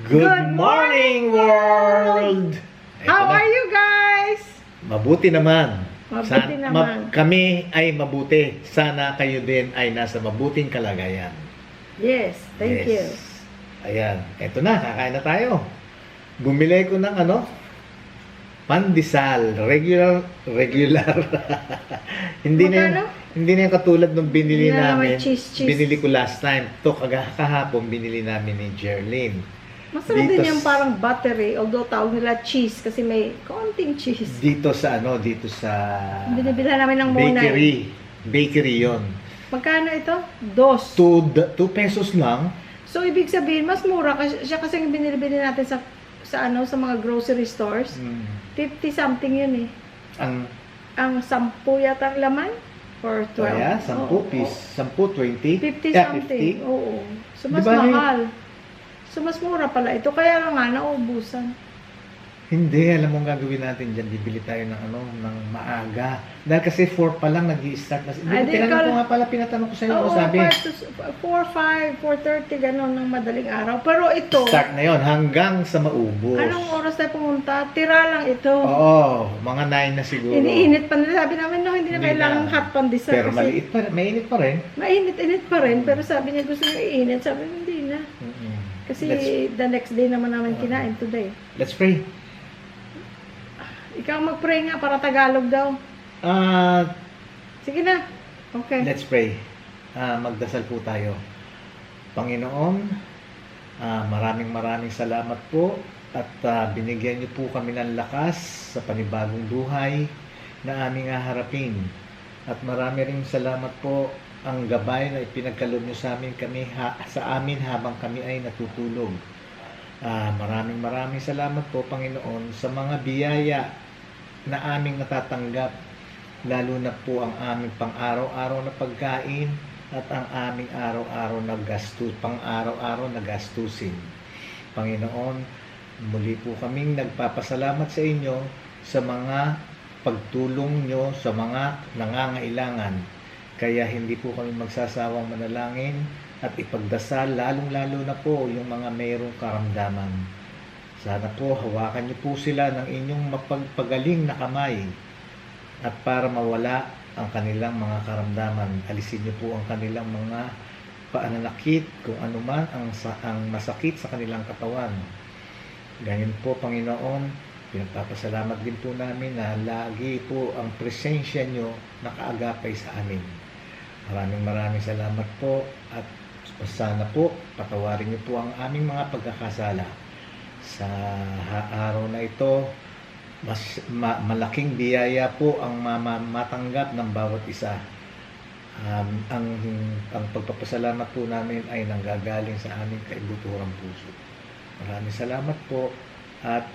Good morning, world! How are you guys? Mabuti naman. Mabuti naman. Kami ay mabuti. Sana kayo din ay nasa mabuting kalagayan. Yes, thank you. Ayan, eto na, kakain na tayo. Bumili ko ng pandesal, regular. hindi Magkano? hindi na yung katulad nung binili Hindi na namin. naman cheese. Binili ko last time. To kahapon binili namin ni Jerlyn. Masarap Dito din yung parang buttery, although tawag nila cheese kasi may konting cheese. Dito sa Binibilhan namin ng Monay. Bakery 'yon. Magkano ito? 2. 2 pesos lang. So ibig sabihin mas mura kasi siya kasi yung binili natin sa mga grocery stores. 50 something yun eh. Ang 10 yata ang laman or 12. Kaya 10 piece, 10, 20. 50 something. Oo. So mas Diba, mahal. So mas mura pala ito kaya nga naubusan. Hindi, alam mo ang gagawin natin diyan, bibili tayo ng maaga. Dahil kasi 4 pa lang nag-i-start na. Tinanong ko nga pala, pinatanong ko sa iyo, sabi 4, 5, 4:30 gano'n ng madaling araw. Pero ito, start na 'yon hanggang sa maubos. anong oras tayo pumunta? Tira lang ito. Oo, mga 9 na siguro. Iniinit pa nila. Sabi namin, no, hindi na Hindi kailangan na. hot pandesal. Pero kasi maliit pa, mainit pa rin. mainit-init pa rin. Pero sabi niya, gusto niya iinit. Sabi niya, hindi na. Kasi the next day naman namin kinain today. Let's pray. Ikaw mag-pray nga para Tagalog daw. Sige na. Okay. Let's pray. Magdasal po tayo. Panginoon, maraming salamat po at binigyan niyo po kami ng lakas sa panibagong buhay na aming haharapin. At marami ring salamat po ang gabay na ipinagkaloob niyo sa amin habang kami ay natutulog. Maraming salamat po, Panginoon, sa mga biyaya na aming natatanggap, lalo na po ang aming pang-araw-araw na pagkain at ang aming pang-araw-araw na gastusin. Panginoon, muli po kaming nagpapasalamat sa inyo sa mga pagtulong nyo sa mga nangangailangan. Kaya hindi po kami magsasawang manalangin at ipagdasal, lalong-lalo na po yung mga mayroong karamdaman. Sana po hawakan niyo po sila ng inyong mapagpagaling na kamay at para mawala ang kanilang mga karamdaman. Alisin niyo po ang kanilang mga paananakit kung anuman ang masakit sa kanilang katawan. Ganyan po, Panginoon, pinagpapasalamat din po namin na lagi po ang presensya niyo nakaagapay sa amin. Maraming salamat po at sana po patawarin niyo po ang aming mga pagkakasala. Sa araw na ito, malaking biyaya po ang matanggap ng bawat isa. Ang pagpapasalamat po namin ay nanggagaling sa aming kaibuturang puso. Maraming salamat po at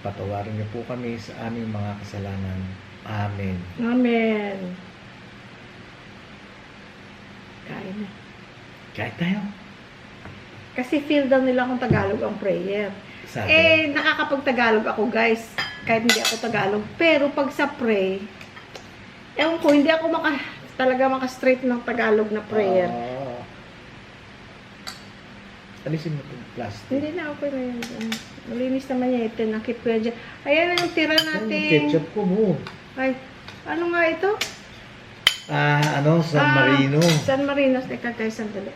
patawarin niyo po kami sa aming mga kasalanan. Amen. Amen. Kain na. Kahit tayo. Kasi feel daw nila kung Tagalog ang prayer. Sabi. Nakakapag-Tagalog ako, guys. Kahit hindi ako Tagalog. Pero pag sa pray, ewan ko, hindi ako talaga maka-straight ng Tagalog na prayer. Alisin mo itong plastic. Hindi na, okay na yun. Malinis naman yan. Ito, nakip ko yan dyan. Ayan na yung tira natin. Ketchup ko mo. Ay, ano nga ito? San Marino. San Marino. Teka tayo, sandali.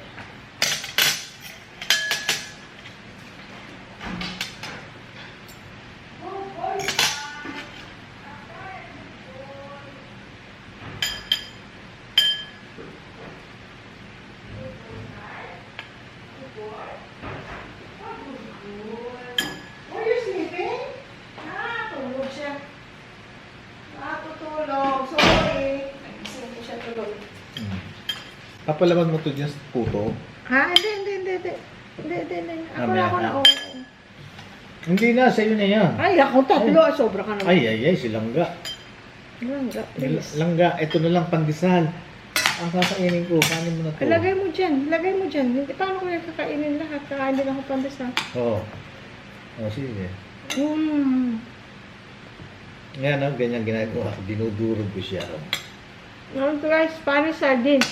Papalaman mo to dyan sa puto? Ha? Hindi. Ako na. Hindi na, sa'yo na yan. Ay, ako tatlo. Sobra ka naman. Ay, si Langga. Langga, please. Langga, ito na lang pandesal. Ang kakainin ko, kanin mo na to. Lagay mo dyan. Hindi, paano ko yung kakainin lahat? Kakain din ako pandesal. Oo. Sige. Yan, ganyan ginagawa. Dinudurog ko siya. Ano to, guys? Spanish sardine.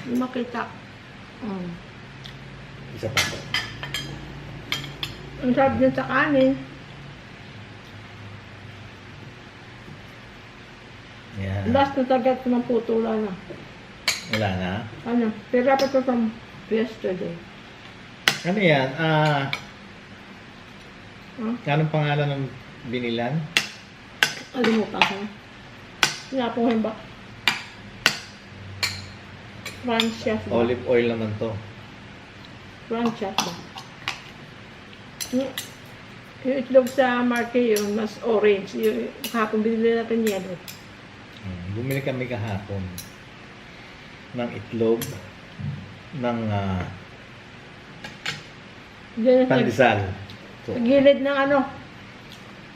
Hindi makita. Mm. Isa pa po. Ang sarap din sa kanin. Yan. Last na target ko ng puto, wala na. Wala na. Ano? Pero dapat ko from yesterday. Ano yan? Huh? Anong pangalan ng binilan? Alimutan ko. Sinapong ko yung ba? France chef ba? Olive oil naman to. France chef ba? Yung itlog sa market yun, mas orange. Yung kahapon binili natin yellow. Bumili kami kahapon ng itlog ng Diyan sa pandesal. So, gilid ng ano.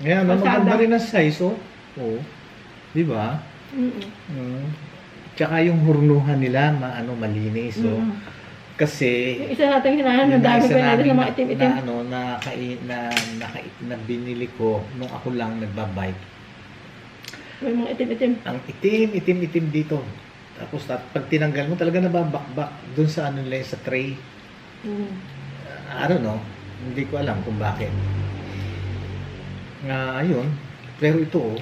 yan, Pasada. maganda rin ang size, oh. Oo. Di ba? Mm-mm. Tsaka yung hurnuhan nila, malinis, oh. Mm-mm. Kasi, Yung isa natin hinahan, yun ang dami isa pa natin namin ng mga itim-itim. na binili ko nung ako lang nagbabike. May mga itim-itim. Ang itim dito. Tapos pag tinanggal mo talaga nababakbak doon sa ano nila sa tray. Mm. I don't know. Hindi ko alam kung bakit. Ayun. Pero ito, oh.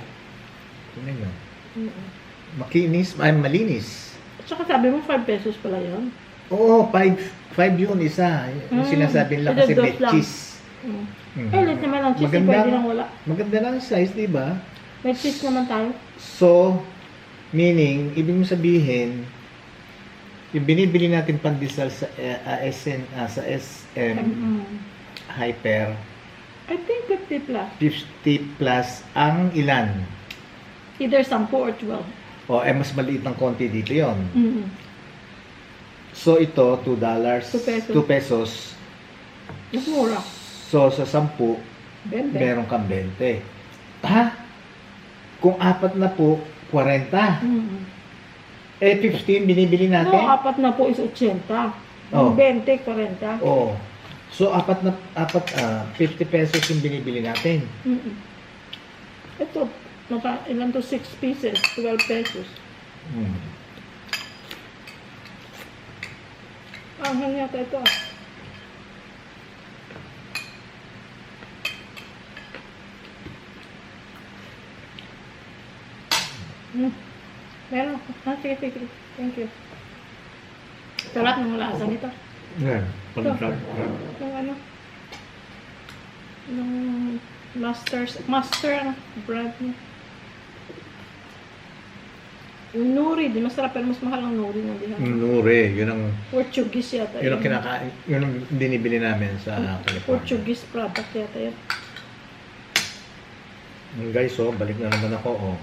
Tingnan nyo. Mm-mm. Makinis, malinis. At saka sabi mo 5 pesos pala yun. Oo, 5 yun isa. Yung sinasabi nila kasi Dos may lang. cheese. Mm. Mm. Ulit naman ang cheese, Maganda. pwede lang wala. Maganda na ang size, di ba? May cheese naman tayo. So, meaning, ibig mo sabihin, yung binibili natin pandesal sa SM Hyper, I think 50 plus. 50 plus ang ilan? Either 10 or 12. O, mas maliit ng konti dito yon. Mm-hmm. So, ito, $2. 2 pesos. 2 pesos. Mas mura. So, sa 10, 20. meron kang 20. Ha? Kung 4 na po, 40. Mm-hmm. Eh, 15 binibili natin? No, 4 na po is 80. Oh. 20, 40. Oo. So, 50 pesos yung binibili natin. Mm-hmm. Ito, ilan to 6 pieces, 12 pesos. Hmm. Ang yata ito ah. Meron. Sige. Thank you. Sarap ng lasa nito. Yan. Pag-try. Yung ano? Yung master brand niya. Yung nuri, di masarap pero mas mahal ang nuri na dihan. Nure, yun ang Portuguese yata. yun ang kinakain, yun ang binibili namin sa California. Portuguese product yata yan. Guys, oh, balik na naman ako, oh.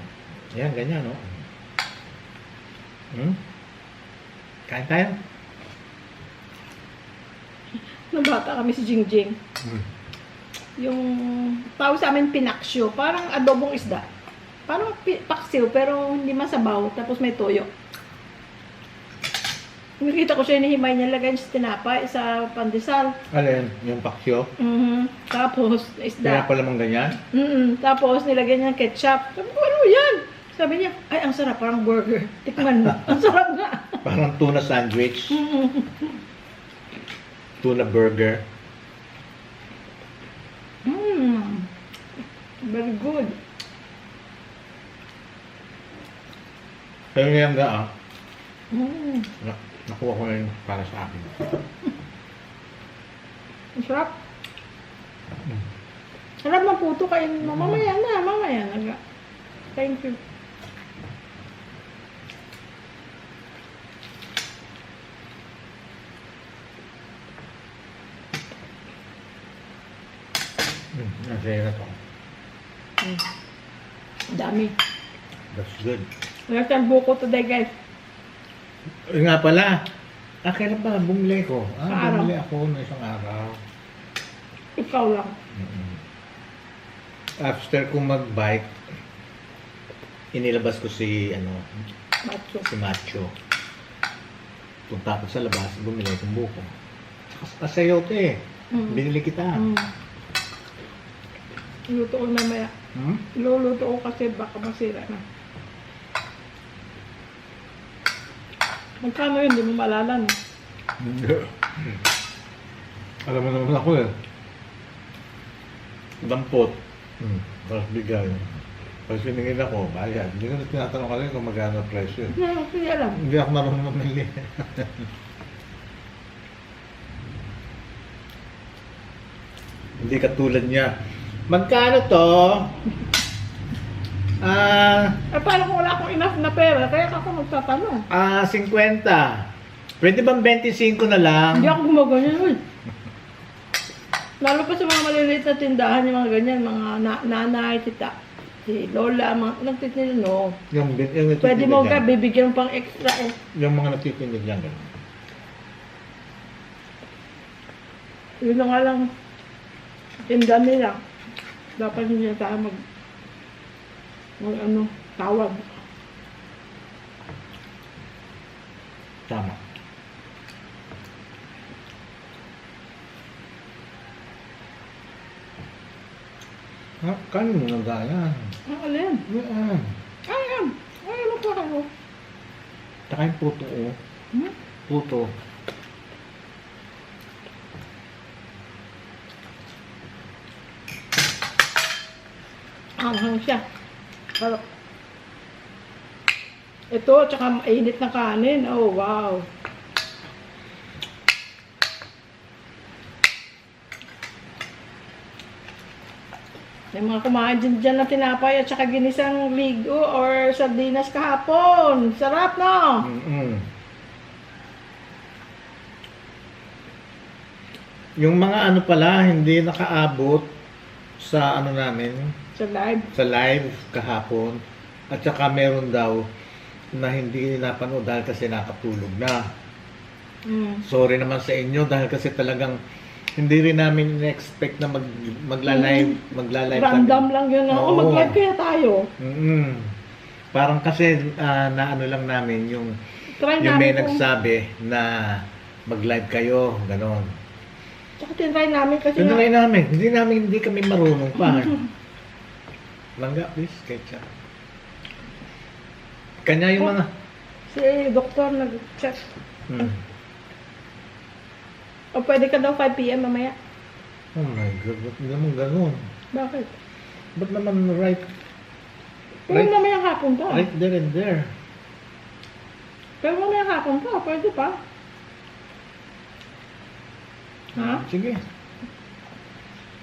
Yan, ganyan, oh. Kain tayo. Nung bata kami si Jingjing. Yung tawag sa amin pinaksyo, parang adobong isda. Parang paksiw pero hindi masabaw, tapos may toyo. Nakita ko siya, hinihimay niya, lagay niya sa tinapay, sa pandesal. Alin, yung paksyo. Tapos isda. Kaya pala mong ganyan? Tapos nilagyan niya ng ketchup. Sabi ko, ano yan? Sabi niya, ay ang sarap, parang burger. Tikman mo. Ang sarap nga. Parang tuna sandwich. Tuna burger. Very good. Pero ngayon nga, Mm. nakuha ko na yun para sa akin. Ang sarap. Sarap ng puto kayo. Mamaya na. Thank you. Nasaya na to. Dami. That's good. Wala tayong buko today, guys. Nga pala, kailan ba bumili ko? Araw. Bumili ako ng isang araw. Ikaw lang. After kong mag-bike, inilabas ko si Macho. Punta ko sa labas, bumili akong buko. Saka sayote. Binili kita. Luto ko mamaya. Luluto ko kasi baka masira na. Magkano yun? Hindi mo maalala, no? Hindi. Alam mo naman ako eh. Dampot. Tapos bigay. Pag siningin ako, bayad. Hindi ko na tinatanong ka rin kung magkano presyo. Hindi alam. Hindi ako marunong mamili. Hindi katulad niya. Magkano to? Paano kung wala akong enough na pera? Kaya ako magtatanong. 50. Pwede bang 25 na lang? Hindi ako gumaganyan. Uy. Lalo pa sa mga maliliit na tindahan, yung mga ganyan, mga nanay, tita, si lola, mga nagtitinda, no. Yung Pwede mo ka, bibigyan mo pang extra eh. Yung mga nagtitindig yan. Yun na nga lang, tinda nila. Dapat hindi na tayo tawag. Tama. Ha? Kanin mo na gaya. Ang alin? Yan. Ayan. Ayan mo po ako. Tsaka yung puto oh. Hmm? Puto. Anghang siya. Harap. Ito, tsaka mainit na kanin. Oh, wow. May mga kumain dyan na tinapay at saka ginisang ligo or sardinas kahapon. Sarap, no? Yung mga ano pala, hindi nakaabot sa ano namin, Sa live. sa live kahapon. At saka meron daw na hindi napanood dahil kasi nakatulog na. Sorry naman sa inyo dahil kasi talagang hindi rin namin in-expect na magla-live Random lang yun. Oo. Mag-live kaya tayo. Parang kasi na ano lang namin yung Try yung may namin kung- nagsabi na mag-live kayo, ganon. Tsaka tinry namin kasi Tinry namin, hindi kami marunong pa. Langga, please, ketchup. Kanya yung mga si doktor nag-check. Hmm. O pwede ka daw 5 p.m. mamaya. Oh my God, ba't naman ganun? Bakit? Ba't naman right Pero mamaya hapon pa. there and there? Pero mamaya hapon pa. Pwede pa. Ha? Sige.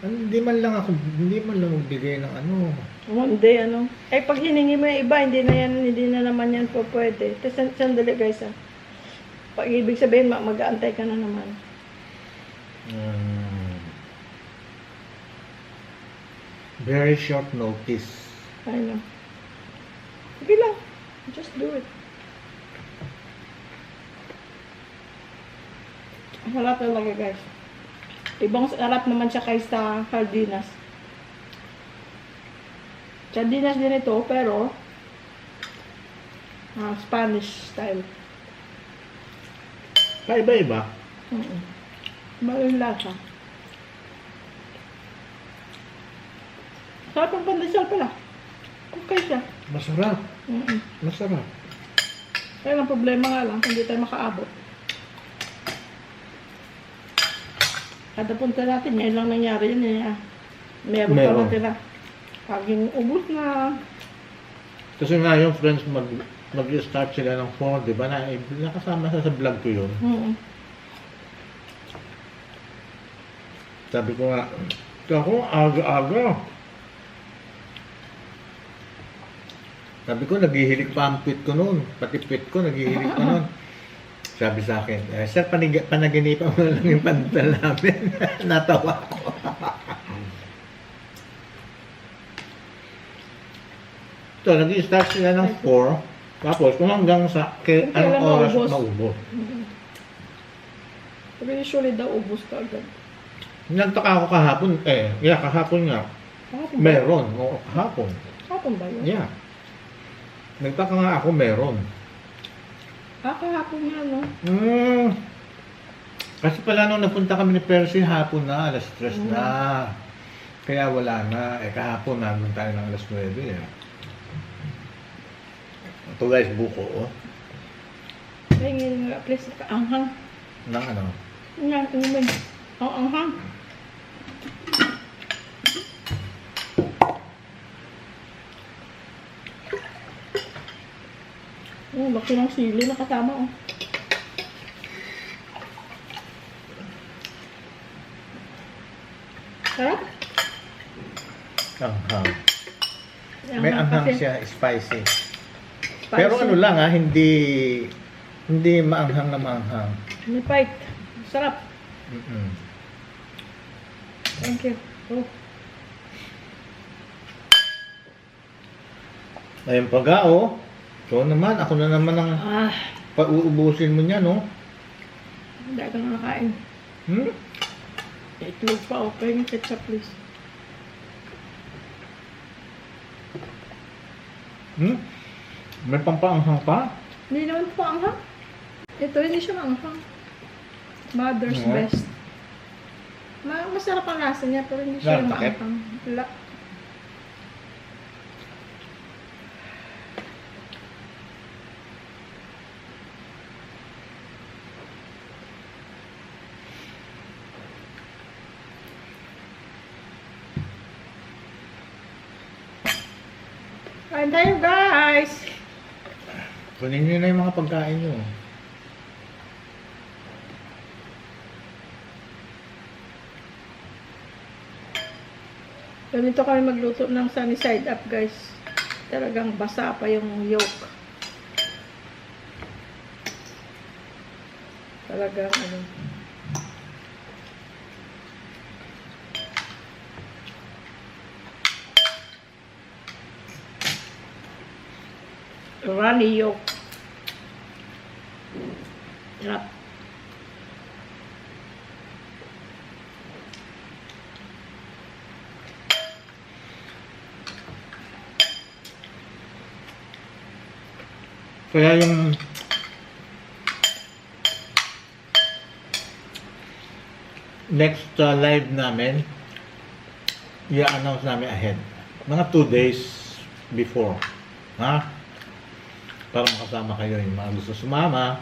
Hindi man lang magbigay ng ano. One day, ano. Eh, pag hiningi mo yung iba, hindi na naman yan po pwede. Tapos, sandali guys, ha. Pag ibig sabihin, mag-aantay ka na naman. Very short notice. I know. Sige lang. Just do it. Wala talaga, guys. Ibang sarap naman siya kaysa sardinas. Sardinas din ito, pero Spanish style. Iba-iba. Maling lasa. Sarap ang pandesal pala. Okay siya. Masarap. Masarap. Kaya lang problema nga lang, hindi tayo makaabot. Kada punta natin, ngayon lang nangyari yun eh. Meron pa lang tira. Paging ubos na. Kasi nga yung friends mag-start sila ng 4, di ba? Nakasama sa vlog ko yun. Sabi ko nga, ako aga-aga. Sabi ko, naghihilig pa ang tweet ko noon. Pati tweet ko, naghihilig pa noon. Sabi sa akin, sir, panaginipan mo lang yung pandal namin. Natawa ko. So, nag-start sila ng 4. Tapos, kung hanggang sa anong oras maubos. Pero usually daw ubos ka agad. Nagtaka ako kahapon. Kahapon nga. Kahapon ba? Meron. Oo, kahapon. Kahapon ba yun? Yeah. Nagtaka nga ako meron. Kahapon nga, no? Kasi pala nung napunta kami ni Percy, hapon na, alas 3 na. Kaya wala na. Kahapon nandun tayo ng alas 9. Ito guys, buko. Ay, ngayon nga, please, kaanghang. ng ano. Yan, inumin. Ang anghang. Laki ng sili na kasama, oh. Sarap. Anghang. Ang May anghang anghang kasi. siya, spicy. Spicy. Pero ano lang hindi maanghang na maanghang. May bite. Sarap. Mm-mm. Thank you. Oh. Ayun pa ga, oh. So naman, ako na naman ang Ah, pauubusin mo niya, no? hindi ka na nakain. Hmm? Itlog pa, okay. Yung ketchup, please. Hmm? May pampaanghang pa? Hindi naman po anghang. Ito, hindi siya maanghang. Mother's Oo. best. Masarap ang lasa niya, pero hindi siya Wala, takip? maanghang. Wala. Kain tayo, guys! Kunin niyo na yung mga pagkain niyo. Ganito kami magluto ng sunny side up, guys. Talagang basa pa yung yolk. Talagang ano. Runny yolk. Sarap. Kaya yung next live namin, i-announce namin ahead. Mga 2 days before. Ha? Para makasama kayo yung mga gusto sumama.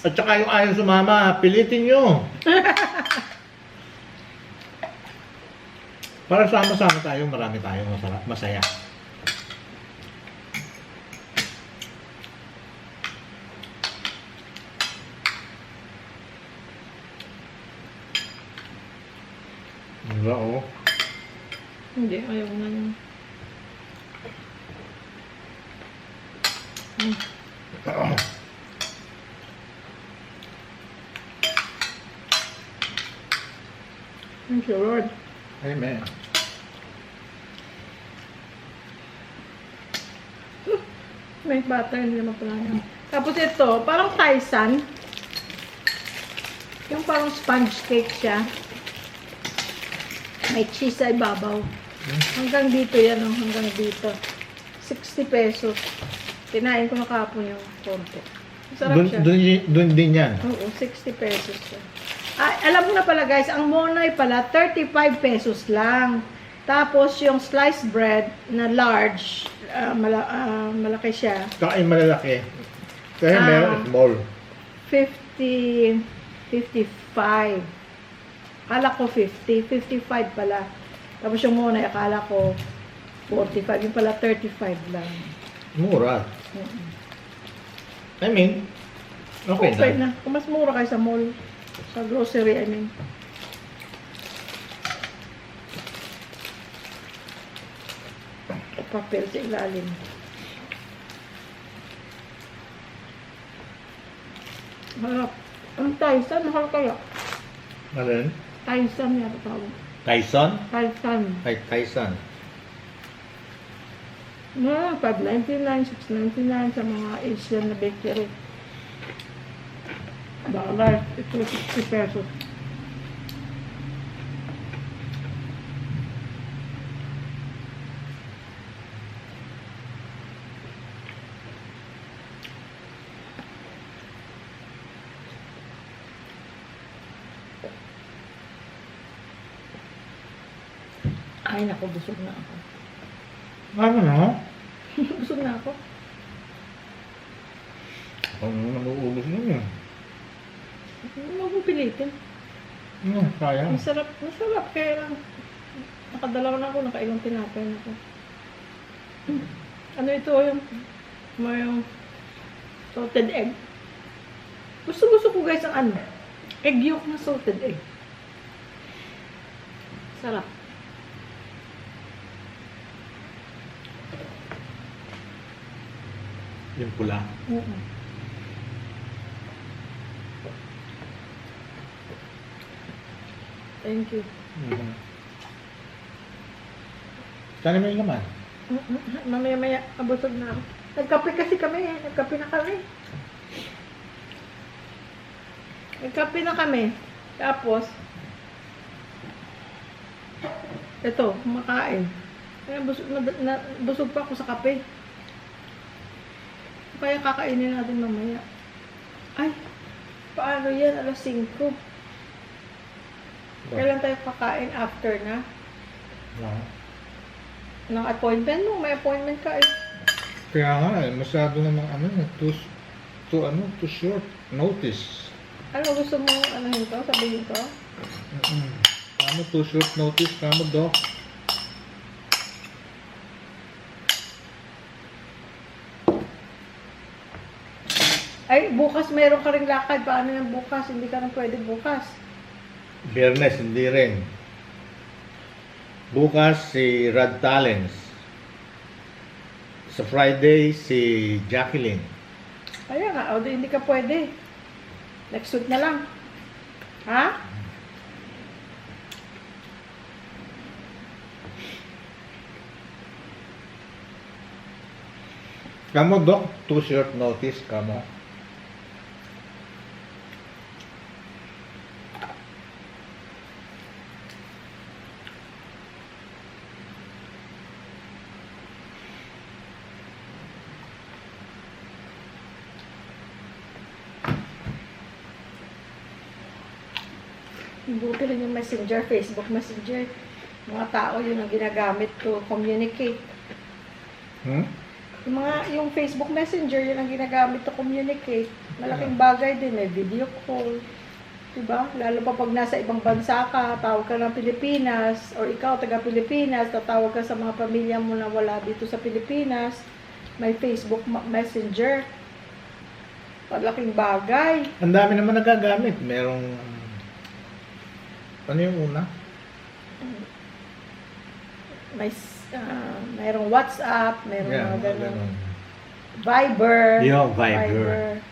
At saka yung ayaw sumama, pilitin nyo. Para sama-sama tayo, marami tayong masaya. Wala, oh. Hindi, ayaw na yun. Thank you, Lord. Amen. May butter, hindi naman pala yan. Tapos ito, parang Tyson. Yung parang sponge cake siya. May cheese sa ibabaw. Hanggang dito yan, oh, hanggang dito. 60 pesos. Kinain ko na kahapon yung konti. Masarap siya. Dun din yan. Oo, 60 pesos siya. Alam mo na pala guys, ang Monay pala, 35 pesos lang. Tapos yung sliced bread na large, malaki siya. Kain malalaki. Kaya meron small. 50, 55. Akala ko 50, 55 pala. Tapos yung Monay, akala ko 45. Yung pala 35 lang. Mura. I mean, okay na. Kung mas mura kayo sa mall. Sa grocery, I mean. Papel sa ilalim. Harap. Ang Tyson, mahal kaya? Alin? Tyson yata tawag. Tyson? Tyson. Tyson. $5.99, $6.99 sa mga Asian na bakery. Dollar, ito 60 pesos. Ay, naku, busog na ako. Ano na? Busog na ako. Ano naman uubos mo yun? Huwag mo pilitin. Sayang. Masarap, masarap. Kaya lang, nakadalaw na ako, nakailang tinapay na ako. Ano ito yung salted egg. Gusto ko guys ang ano, egg yolk na salted egg. Sarap. Yung pula. Thank you. Kaya mo yung laman. Mamaya-maya, abusog na ako. Nagkape kasi kami. Nagkape na kami. Nagkape na kami. Tapos, ito, kumakain. Kaya busog pa ako sa kape. Kaya kakainin natin mamaya. Ay, paano yan? Alas 5. Kailan tayo kakain after na? Ng appointment mo? May appointment ka eh. Kaya nga, masyado namang too short notice. Ano gusto mo anuhin to? Sabihin ko? Kamo too short notice, kamo doc. Ay, bukas mayroon ka ring lakad. Paano yan bukas? Hindi ka na pwede bukas. Biyernes, hindi rin. Bukas si Rad Talents. Sa Friday, si Jacqueline. Kaya nga, o hindi ka pwede. Next week na lang. Ha? Kamo doc, too short notice, kamo. Buti rin yung messenger, Facebook messenger. Mga tao yun ang ginagamit to communicate. Yung Facebook messenger yun ang ginagamit to communicate. Malaking bagay din, may video call. Diba? Lalo pa pag nasa ibang bansa ka, tawag ka ng Pilipinas, or ikaw taga Pilipinas, tatawag ka sa mga pamilya mo na wala dito sa Pilipinas, may Facebook messenger. Malaking bagay. Ang dami naman nagagamit. Merong ano yung una? Mayroong WhatsApp, mayroong Yeah, mga ganun. ganun. Viber. Yung Viber.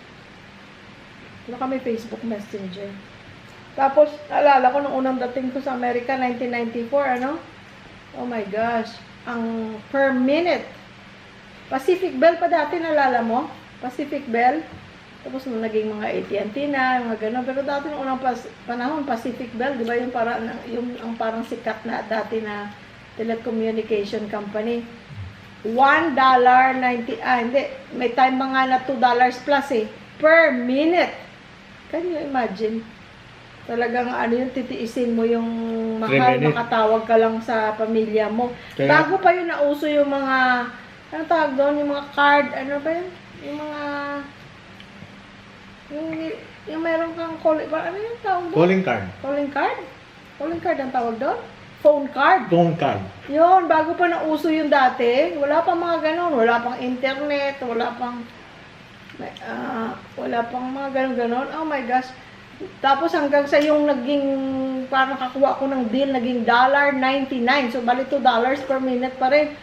Wala kami Facebook Messenger. Tapos, alala ko nung unang dating ko sa Amerika, 1994, ano? Oh my gosh. Ang per minute. Pacific Bell pa dati, nalala mo? Pacific Bell. Tapos nung naging mga AT&T na, mga gano'n. Pero dati nung unang panahon, Pacific Bell, di ba yung ang parang sikat na dati na telecommunication company. $1.90, hindi, may time mga na $2 plus eh, per minute. Can you imagine? Talagang ano yung titiisin mo yung makatawag ka lang sa pamilya mo. Kaya, bago pa yun nauso yung mga, anong tawag doon, yung mga card, ano ba yun? Yung mga, yung meron kang ano yung tawag doon? calling card. Calling card? Calling card ang tawag doon? Phone card. Phone card. Yun, bago pa nauso yung dati, wala pang mga ganun, wala pang internet, wala pang mga ganun-ganon. Oh my gosh. Tapos hanggang sa yung naging, parang nakakuha ko ng deal, naging $1.99. So, bali $2 per minute pa rin.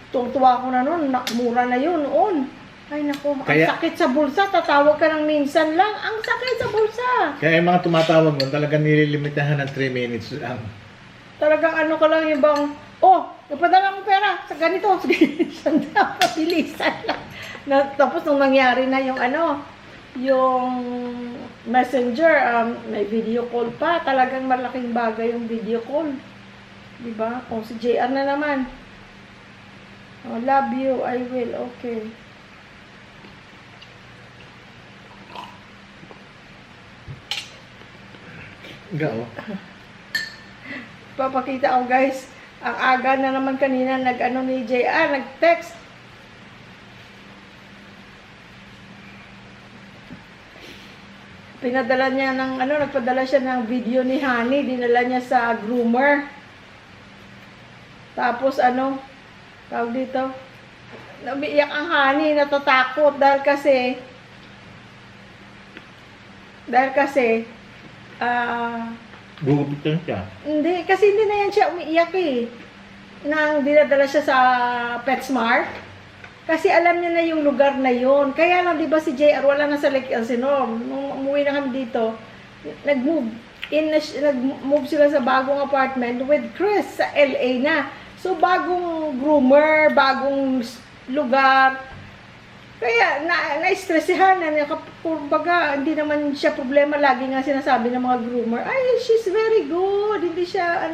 Tuwa ko na noon, mura na yun noon. Ay nako, ang sakit sa bulsa, tatawag ka ng minsan lang. Ang sakit sa bulsa. Kaya yung mga tumatawag nun, talagang nililimitahan ng 3 minutes lang. Talagang ano ka lang yung bang, napadala mo pera sa ganito. Sanda, pabilisan lang. Tapos nung nangyari na yung yung messenger, may video call pa. Talagang malaking bagay yung video call. Diba? Si JR na naman. Love you, I will, okay. Gao. Papakita ko guys, ang aga na naman kanina ni JR, nag-text. pinadala niya ng, nagpadala siya ng video ni Honey, dinala niya sa groomer. Tapos tawag dito, umiiyak ang Honey, natatakot dahil kasi, Gugupitan siya. hindi, kasi hindi na yan siya umiiyak eh. Nang dinadala siya sa PetSmart. Kasi alam niya na yung lugar na yon. Kaya lang, di ba si JR, wala na sa Lake Elsinore. Nung umuwi na kami dito, nag-move sila sa bagong apartment with Chris sa LA na. So, bagong groomer, bagong lugar. Kaya, na-stressihan na. Kumbaga, hindi naman siya problema. Lagi nga sinasabi ng mga groomer, ay, she's very good. Hindi siya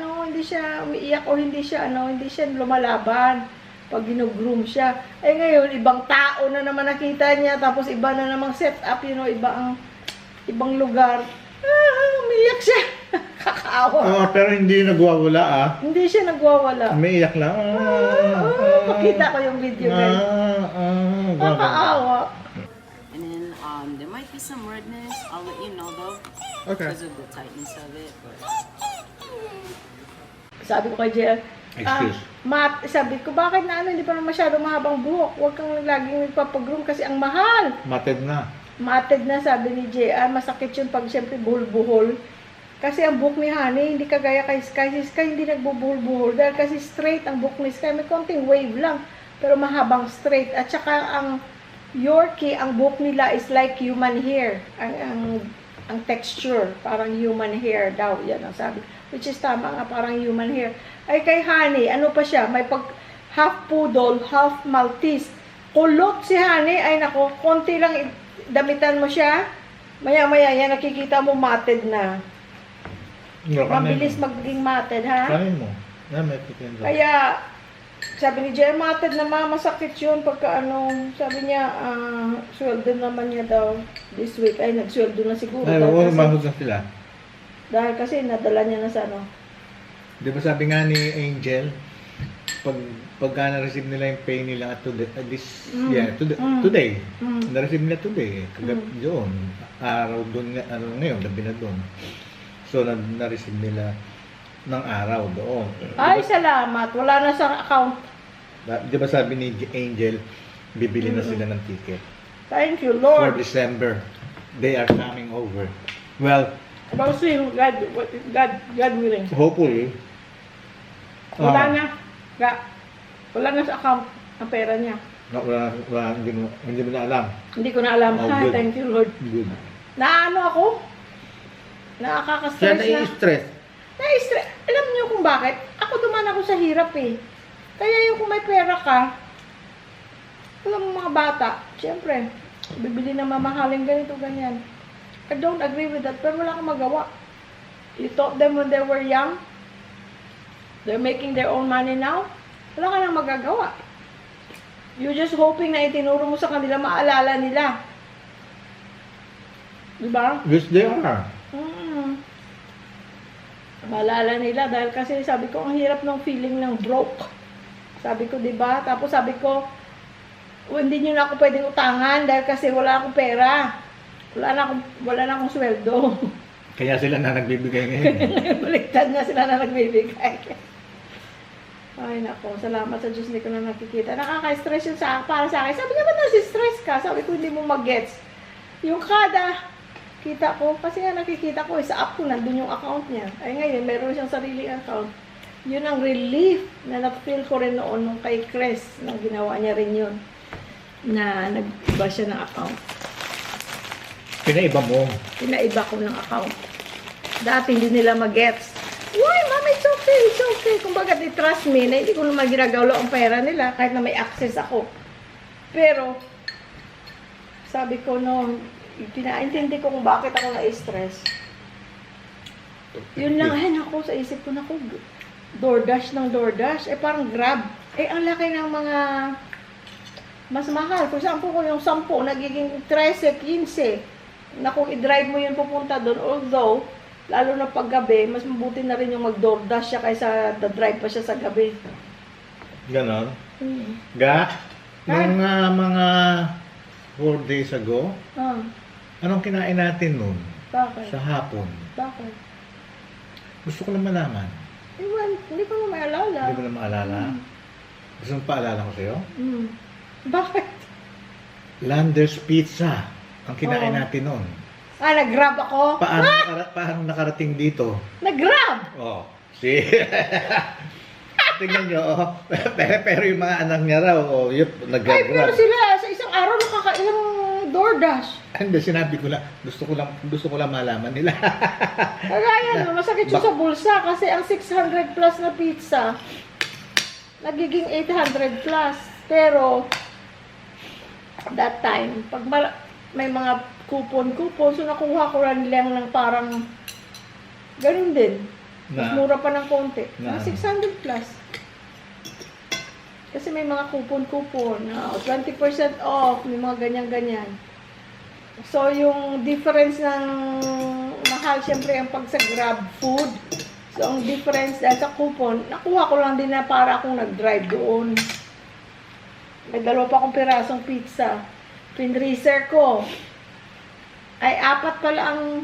umiiyak o hindi siya lumalaban pag gino-groom siya. Eh ngayon, ibang tao na naman nakita niya, tapos iba na namang setup, ibang lugar. Umiiyak siya. Kakaawa. Pero hindi nagwawala Hindi siya nagwawala. Umiiyak lang. Pakita ko yung video guys. Kakaawa. And then there might be some redness. I'll let you know though. Okay. Because of the tightness of it. But Sabi ko kay JL, Excuse. sabi ko, bakit hindi pa naman masyadong mahabang buhok? Huwag kang laging nagpapagroom kasi ang mahal. Matid na. Matted na, sabi ni JR, masakit yun pag siyempre buhol-buhol. Kasi ang buhok ni Honey, hindi kagaya kay Sky. Si Sky hindi nagbubuhol-buhol dahil kasi straight ang buhok ni Sky. May konting wave lang, pero mahabang straight. At saka ang Yorkie, ang buhok nila is like human hair. Ang texture, parang human hair daw. Yan ang sabi. Which is tama nga, parang human hair. Ay kay Honey, ano pa siya? May half poodle, half Maltese. Kulot si Honey, ay nako, konti lang damitan mo siya. Maya-maya yan, nakikita mo matted na. Mabilis magiging matted, ha? Kanin mo. Yan, may pitin doon. Kaya, sabi ni Jerry, matted na masakit yun pagka sabi niya, sweldo naman niya daw this week. Ay, nagsweldo na siguro. Ay, mahod na sila. Dahil kasi nadala niya na sa Di ba sabi nga ni Angel, pagka na-receive nila yung pay nila at today, today, na-receive nila today, kagabi doon, araw doon, ngayon, gabi na doon. So, na-receive nila ng araw doon. Ay, salamat. Wala na sa account. Di ba sabi ni Angel, bibili na sila ng ticket. Thank you, For Lord. December, they are coming over. Well, About seeing God willing. hopefully, Wala na. Wala na sa account ang pera niya. hindi mo na alam. Hindi ko na alam. Oh, Ay, good. thank you, Lord. Good. Ako? Siya Nakaka-stress na. nai-stress. Na-stress. Alam niyo kung bakit? Ako duman ako sa hirap eh. Kaya yung kung may pera ka, alam mo mga bata, siyempre, bibili ng mamahaling ganito, ganyan. I don't agree with that, pero wala akong magawa. You taught them when they were young. They're making their own money now. Wala ka nang magagawa. You're just hoping na itinuro mo sa kanila, maalala nila. Diba? Yes, they are. Maalala nila dahil kasi sabi ko, ang hirap ng feeling ng broke. Sabi ko, diba? Tapos sabi ko, hindi nyo na ako pwedeng utangan dahil kasi wala akong pera. Wala na akong sweldo. Kaya sila na nagbibigay ngayon. Baliktad na sila na nagbibigay. Ay nako, salamat sa Diyos, hindi ko na nakikita. Nakaka-stress yun para sa akin. Sabi niya, ba't nasi-stress ka? Sabi ko, hindi mo mag-gets. Yung kada kita ko, kasi nga nakikita ko, sa app ko, nandun yung account niya. Ay ngayon, meron siyang sariling account. Yun ang relief na na-feel ko rin noon nung kay Chris, nang ginawa niya rin yun, na nag-iba siya ng account. Pinaiba mo. Pinaiba ko ng account. Dati hindi nila mag-gets. Why, mama, it's okay. Kumbaga, they trust me na hindi ko naman ginagawlo ang pera nila kahit na may access ako. Pero, sabi ko, no, pinaintindi ko kung bakit ako na-stress. Yun lang, ay, ako, sa isip ko, naku, DoorDash ng DoorDash, parang Grab. Ang laki ng mga mas mahal. For example, kung yung 10, nagiging 13, 15. Na kung i-drive mo yun pupunta doon, although, lalo na paggabi, mas mabuti na rin yung mag-DoorDash siya kaysa da-drive pa siya sa gabi. Ganon. Nung mga 4 days ago, anong kinain natin nun? Bakit? Sa hapon. Bakit? Gusto ko lang malaman. Iwan, hindi ko na maalala. Hindi mo na maalala? Gusto mo paalala ko sa'yo? Mm. Bakit? Landers Pizza. Ang kinain Oo. natin noon. Nag-grab ako? Paano nakarating dito? Nag-grab! Oh, si... Tingnan nyo, oh. pero yung mga anak niya raw, oh, yun, Ay, pero nag-grab. sila sa isang araw nakakailang DoorDash. Hindi, sinabi ko lang, gusto ko lang malaman nila. Kagaya no, masakit siya sa bulsa kasi ang 600 plus na pizza, nagiging 800 plus. Pero, that time, pag may mga coupon, so nakuha ko lang lang ng parang, ganun din. Mas Na- mura pa ng konti. Na- Mga 600 plus. Kasi may mga coupon, 20% off, may mga ganyan-ganyan. So, yung difference ng mahal, syempre, ang pag sa Grab food. So, ang difference dahil sa coupon, nakuha ko lang din na para akong nag-drive doon. May 2 pa akong pirasong pizza. Pinreezer ko. Ay, 4 pala ang...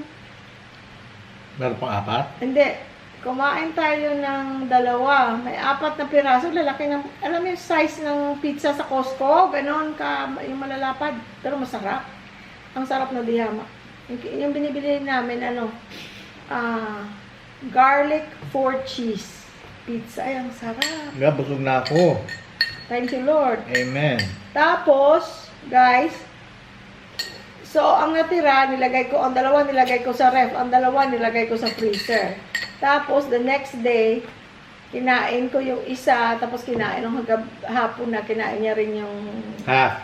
Meron pang 4? Hindi. Kumain tayo ng 2. May 4 na piraso. Lalaki ng... Alam mo yung size ng pizza sa Costco? Ganon ka, yung malalapad. Pero masarap. Ang sarap na dihama. Yung binibili namin, garlic 4 cheese pizza. Ay, ang sarap. Nga, busog na ako. Thank you, Lord. Amen. Tapos, guys, so, ang natira, nilagay ko, ang 2 nilagay ko sa ref, ang 2 nilagay ko sa freezer. Tapos, the next day, kinain ko yung isa, tapos kinain ng hapon na, kinain niya rin yung Half.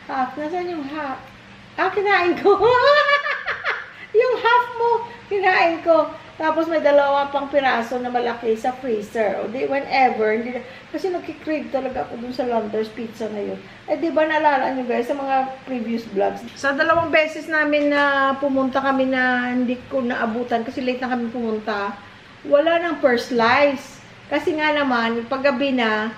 half. Nasaan yung half? Kinain ko. Yung half mo, kinain ko. Tapos may 2 pang piraso na malaki sa freezer. O di, whenever, hindi na, kasi nagkikrave talaga ako dun sa Landers Pizza na yun. Eh, di ba naalala nyo guys, sa mga previous vlogs? Sa 2 beses namin na pumunta kami na hindi ko naabutan, kasi late na kami pumunta, wala nang first slice. Kasi nga naman, paggabi na,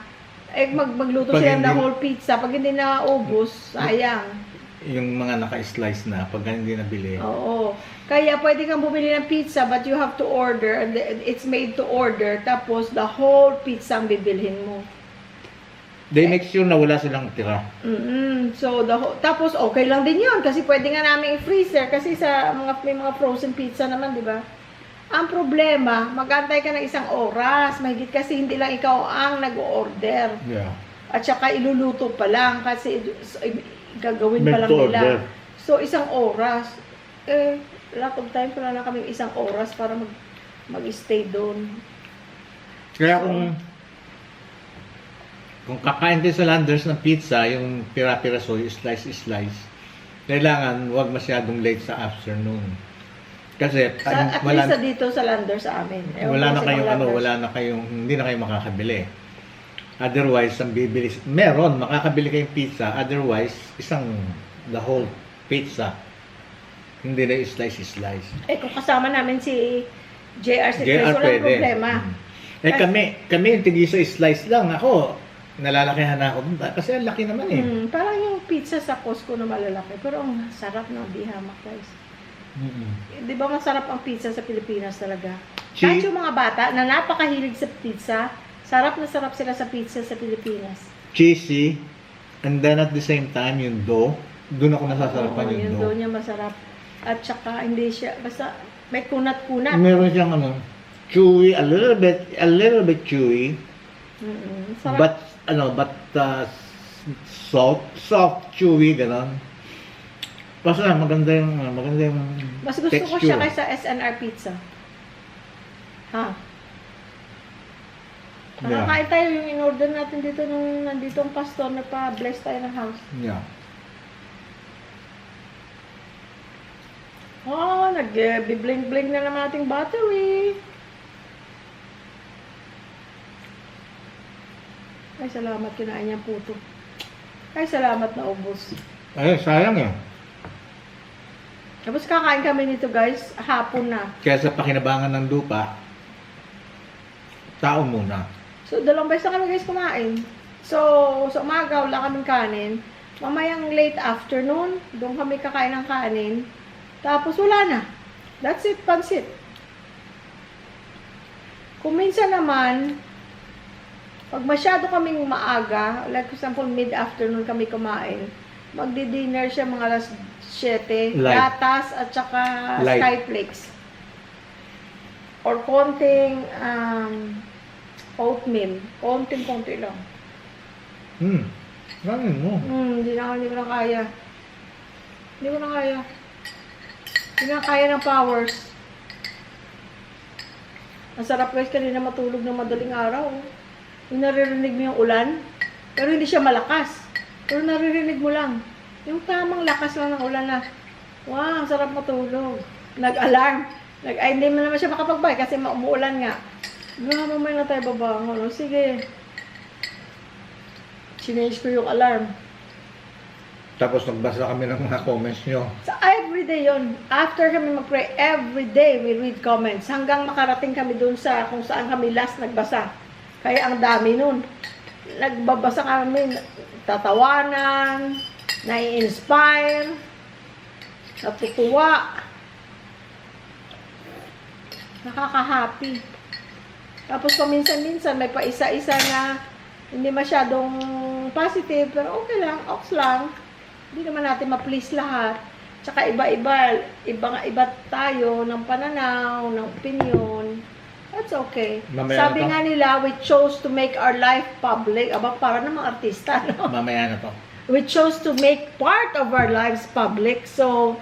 magluto Pag sila ng hindi- whole pizza. Pag hindi na ubos, sayang. Yung mga naka-slice na, pag hindi nabili. Oo. Kaya pwede kang bumili ng pizza but you have to order and it's made to order tapos the whole pizza ang bibilhin mo. They make sure na wala silang tira. So tapos okay lang din 'yon kasi pwede nga namin i-freezer kasi sa may mga frozen pizza naman, 'di ba? Ang problema, mag-antay ka ng 1 oras, mahigit kasi hindi lang ikaw ang nag-order. Yeah. At saka iluluto pa lang kasi gagawin pa Meant lang to nila. order. So, 1 oras. Lack of time, wala na kami 1 oras para mag-stay doon. Kaya kung kakain kayo sa Landers ng pizza, yung pira-piraso, yung slice, kailangan wag masyadong late sa afternoon. Kasi At least sa dito sa Landers sa amin. Ewan wala ko na sa kayong ibang Landers. hindi na kayo makakabili. Otherwise, ang bibili, meron, makakabili kayong pizza, otherwise, the whole pizza. Hindi na yung slice. Kung kasama namin si JR si Chris, JR walang pwede. problema. Kami yung tigisa slice lang. Ako, nalalakihan na ako dun. Kasi ang laki naman eh. Parang yung pizza sa Costco na malalaki. Pero ang sarap ng dihamak, guys. Di ba masarap ang pizza sa Pilipinas talaga? Kahit yung mga bata na napakahilig sa pizza, sarap na sarap sila sa pizza sa Pilipinas. Cheesy. And then at the same time, yung dough. Doon ako nasasarapan Oo, yung yung dough. dough niya masarap. At saka hindi siya, basta may kunat-kunat. Meron siyang chewy, a little bit chewy. Sarap. But soft, chewy, gano'n. Basta maganda yung Mas gusto ko texture. siya kaysa SNR pizza. Ha? Yeah. Nakakain tayo yung in-order natin dito nung nandito ang pastor na pa-bless tayo ng house. Yeah. Oh, nag-bling-bling na naman ating battery. Ay, salamat. Kinain niya puto. Ay, salamat na ubos. Ay, sayang eh. Tapos kakain kami nito guys, hapon na. Kaya sa pakinabangan ng lupa, tao muna. So, 2 beses na kami guys kumain. So, sa umaga, wala kaming kanin. Mamayang late afternoon, doon kami kakain ng kanin. Tapos, wala na. That's it, pansit. Kung minsan naman, pag masyado kaming maaga, like for example, mid-afternoon kami kumain, magdi-dinner siya mga alas 7, Light. gatas at saka Light. skyflakes. Or konting oatmeal. Konting-konti lang. Ramen mo. Hindi ko na kaya. Hindi ko na kaya. Hindi na kaya ng powers. Ang sarap guys kanina matulog ng madaling araw. Yung naririnig mo yung ulan, pero hindi siya malakas. Pero naririnig mo lang. Yung tamang lakas lang ng ulan na, wow, ang sarap matulog. Nag-alarm. Ay, hindi mo naman siya makapagbay kasi umuulan nga. Grabe, mamaya na tayo babangon. O, sige. Change ko yung alarm. Tapos nagbasa kami ng mga comments nyo. So, everyday yon. After kami mag-pray, everyday we read comments. Hanggang makarating kami dun sa kung saan kami last nagbasa. Kaya ang dami nun. Nagbabasa kami, tatawanan, nai-inspire, natutuwa, nakaka-happy. Tapos paminsan-minsan may paisa-isa na hindi masyadong positive, pero okay lang, ox lang. Hindi naman natin ma-please lahat. Tsaka iba tayo ng pananaw, ng opinion. That's okay. Mamaya Sabi na to. nga nila, we chose to make our life public. Aba, para namang artista, no? Mamaya na to. We chose to make part of our lives public. So,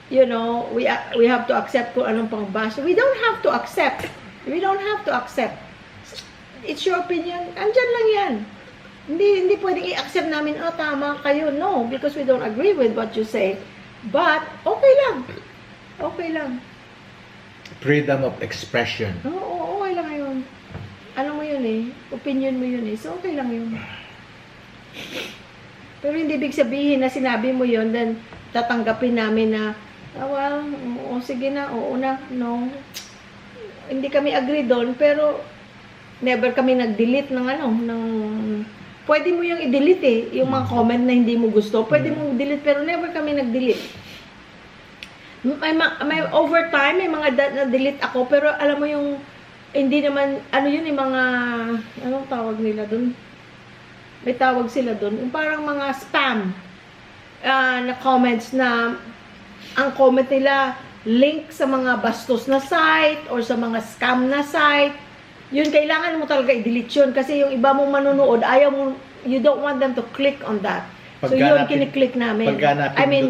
you know, we have to accept kung anong pangbash. We don't have to accept. We don't have to accept. It's your opinion. Andyan lang yan. Hindi pwedeng i-accept namin, oh, tama kayo. No, because we don't agree with what you say. But, okay lang. Okay lang. Freedom of expression. Oo, okay lang yun. Ano mo yun eh. Opinion mo yun eh. So, okay lang yun. Pero hindi ibig sabihin na sinabi mo yun, then tatanggapin namin na, well, sige na, oo na, no. Hindi kami agree doon, pero never kami nag-delete ng pwede mo yung i-delete eh, yung mga comment na hindi mo gusto. Pwede mo delete, pero never kami nag-delete. May overtime, may mga na-delete ako, pero alam mo yung, hindi naman, ano yun, yung mga, anong tawag nila dun? May tawag sila dun, yung parang mga spam na comments na, ang comment nila, link sa mga bastos na site, or sa mga scam na site, yun, kailangan mo talaga i-delete yun, kasi yung iba mong manunood, ayaw mo, you don't want them to click on that. So yun, kiniklik namin.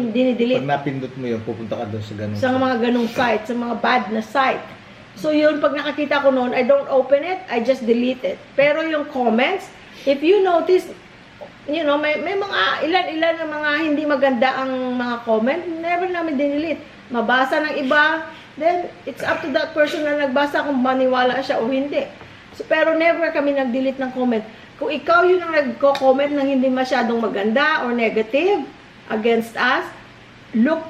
Dinidelete. Pag napindot mo yun, pupunta ka doon sa ganung Sa mga ganung site, sa mga bad na site. So yun, pag nakakita ko noon, I don't open it, I just delete it. Pero yung comments, if you notice, you know, may mga ilan-ilan na mga hindi maganda ang mga comment, never namin dinelete. Mabasa ng iba, then it's up to that person na nagbasa kung maniwala siya o hindi. So, pero never kami nag-delete ng comment. Kung ikaw yun ang nagko-comment ng hindi masyadong maganda or negative against us, look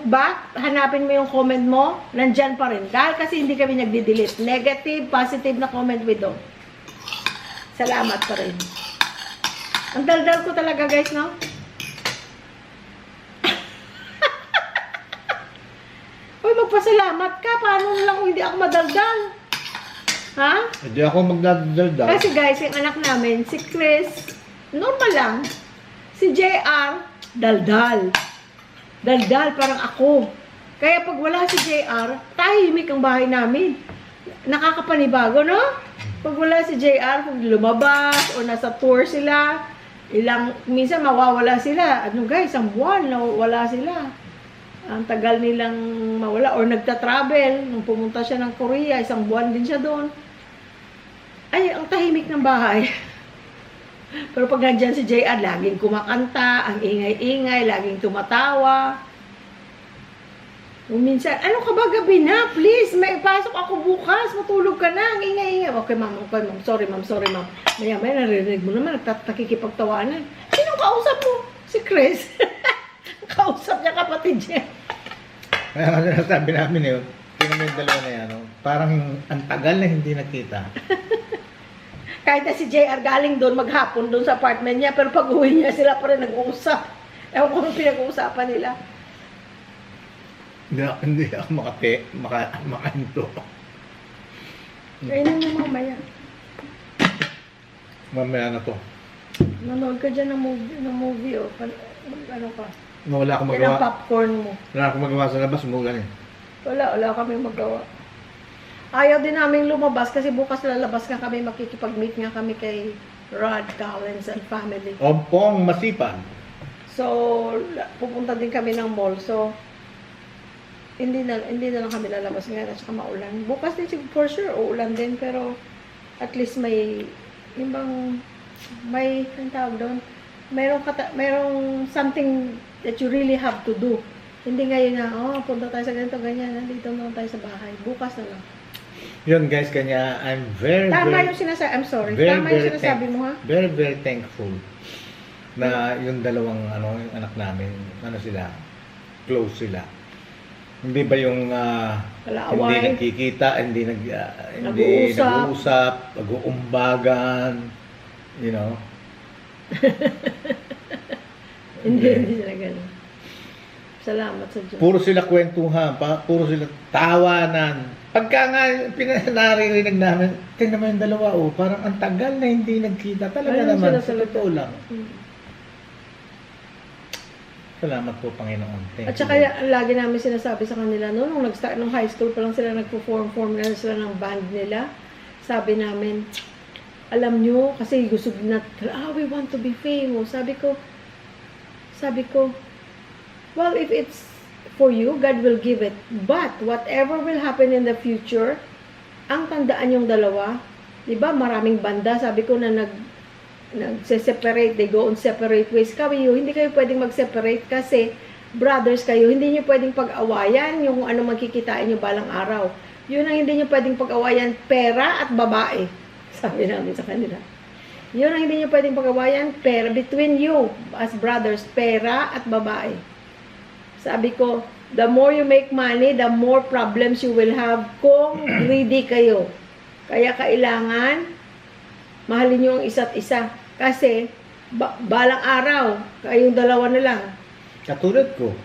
back, hanapin mo yung comment mo, nandyan pa rin. Dahil kasi hindi kami nagdi-delete. Negative, positive na comment we don't. Salamat pa rin. Ang daldal ko talaga guys, no? Uy, magpasalamat ka. Paano lang kung hindi ako madaldal? Ha? Hindi ako magdadaldal. Kasi guys, yung anak namin, si Chris, normal lang. Si JR, daldal. Daldal, parang ako. Kaya pag wala si JR, tahimik ang bahay namin. Nakakapanibago, no? Pag wala si JR, kung lumabas o nasa tour sila, minsan mawawala sila. Ano guys, ang buwan, wala sila. Ang tagal nilang mawala. Or nagta-travel, nung pumunta siya ng Korea, isang buwan din siya doon. Ay, ang tahimik ng bahay. Pero pag nandyan si JR, laging kumakanta, ang ingay-ingay, laging tumatawa. Minsan, ano ka ba gabi na? Please, may pasok ako bukas, matulog ka na, ang ingay-ingay. Okay ma'am, sorry ma'am. Maya, narinig mo naman, nakikipagtawanan. Sinong kausap mo? Si Chris. Kausap niya kapatid niya. Kaya kasi nasabi namin yun, tingnan mo yung dalawa na yan, no? Parang ang tagal na hindi nakita. Kahit na si JR galing doon, maghapon doon sa apartment niya, pero pag uwi niya, sila pa rin nag-uusap. Ewan ko anong pinag-uusapan nila. Hindi ako makahinto. Kainin mo mamaya. Mamaya na to. Manood ka dyan ng movie oh. Ano ka? Wala akong Yan ang magawa. popcorn mo. Wala akong magawa sa labas. Umulan eh. Wala kami magawa. Ayaw din namin lumabas kasi bukas lalabas nga kami, makikipag-meet nga kami kay Rod Collins and family. Ompong masipag. So, pupunta din kami ng mall. So, hindi na lang kami lalabas ngayon at saka maulan. Bukas din for sure, uulan din. Pero, at least may, yung bang, may, ang tawag doon, mayroong something that you really have to do. Hindi ngayon na, punta tayo sa ganito, ganyan, nandito naman tayo sa bahay. Bukas na lang. Yun guys, kanya I'm very, Tama very, yung sinasabi, I'm sorry. very, Tama yung very sinasabi mo ha? very, very thankful na yung dalawang yung anak namin, sila, close sila. Hindi ba yung Wala hindi away. nagkikita, hindi Nag-uusap. nag-uusap, nag-uumbagan, you know. Hindi sila ganun. Salamat sa Diyos. Puro sila kwentuhan, puro sila tawanan. Pagka nga naririnig namin, tingnan mo yung dalawa, parang ang tagal na hindi nagkita. Talaga Ayun naman, sila sa talaga. totoo lang. Hmm. Salamat po, Panginoon. Thank At you, saka Lord. lagi namin sinasabi sa kanila, nung nag-start nung high school pa lang sila nagpo-form na sila ng band nila. Sabi namin, alam nyo, kasi gusto na, we want to be famous. Sabi ko, well, if it's for you, God will give it. But, whatever will happen in the future, ang tandaan yung dalawa, di ba, maraming banda, sabi ko na nagse-separate, they go on separate ways. Kayo, hindi kayo pwedeng mag-separate kasi brothers kayo, hindi nyo pwedeng pag-awayan yung ano magkikitain nyo balang araw. Yun ang hindi nyo pwedeng pag-awayan, pera at babae. Sabi namin sa kanila. Yun ang hindi nyo pwedeng pag-awayan, pera. Between you, as brothers, pera at babae. Sabi ko, the more you make money, the more problems you will have kung greedy kayo. Kaya kailangan, mahalin nyo ang isa't isa. Kasi, balang araw, kayong dalawa na lang. Katulad ko.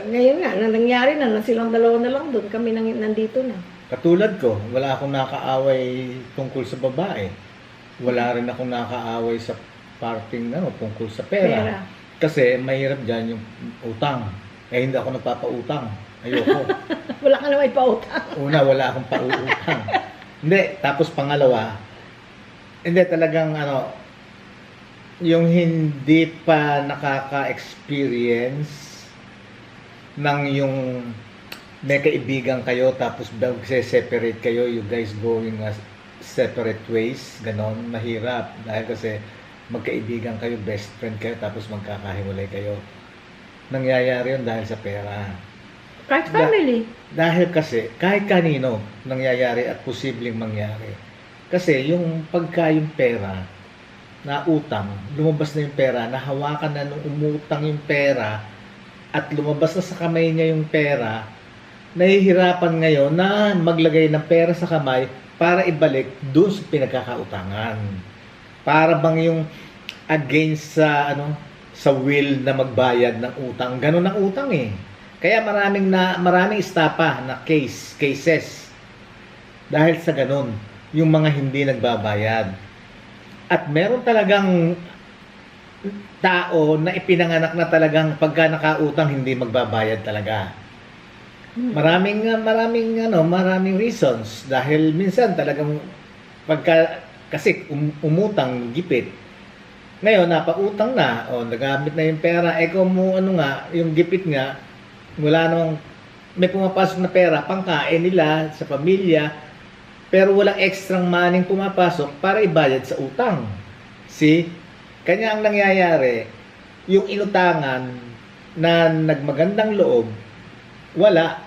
Ngayon nga, nangyari na silang dalawa na lang doon. Kami nandito na. Katulad ko, wala akong nakaaway tungkol sa babae. Wala rin akong nakaaway sa parting tungkol sa pera. Kasi mahirap dyan yung utang. Hindi ako nagpapautang. Ayoko. Wala ka naman ipautang. Una, wala akong pauutang. Hindi. Tapos pangalawa, hindi talagang yung hindi pa nakaka-experience ng yung may kaibigan kayo tapos separate kayo, you guys going separate ways, ganon, mahirap. Dahil kasi magkaibigan kayo, best friend kayo, tapos magkakahiwalay kayo. Nangyayari yun dahil sa pera. Kahit family. Dahil kasi, kahit kanino nangyayari at posibleng mangyari. Kasi yung yung pera, na utang, lumabas na yung pera, nahawakan na nung umutang yung pera, at lumabas na sa kamay niya yung pera, nahihirapan ngayon na maglagay ng pera sa kamay para ibalik doon sa pinagkakautangan. Para bang yung against sa will na magbayad ng utang. Ganun ang utang eh. Kaya maraming istapa na cases. Dahil sa ganun, yung mga hindi nagbabayad. At meron talagang tao na ipinanganak na talagang pagka nakautang hindi magbabayad talaga. Maraming reasons dahil minsan talagang kasi umutang gipit. Ngayon napautang na nagamit na yung pera kung yung gipit nga wala namang may pumapasok na pera pangkain nila sa pamilya pero walang extrang money pumapasok para ibayad sa utang. Kanya ang nangyayari yung inutangan na nagmagandang loob wala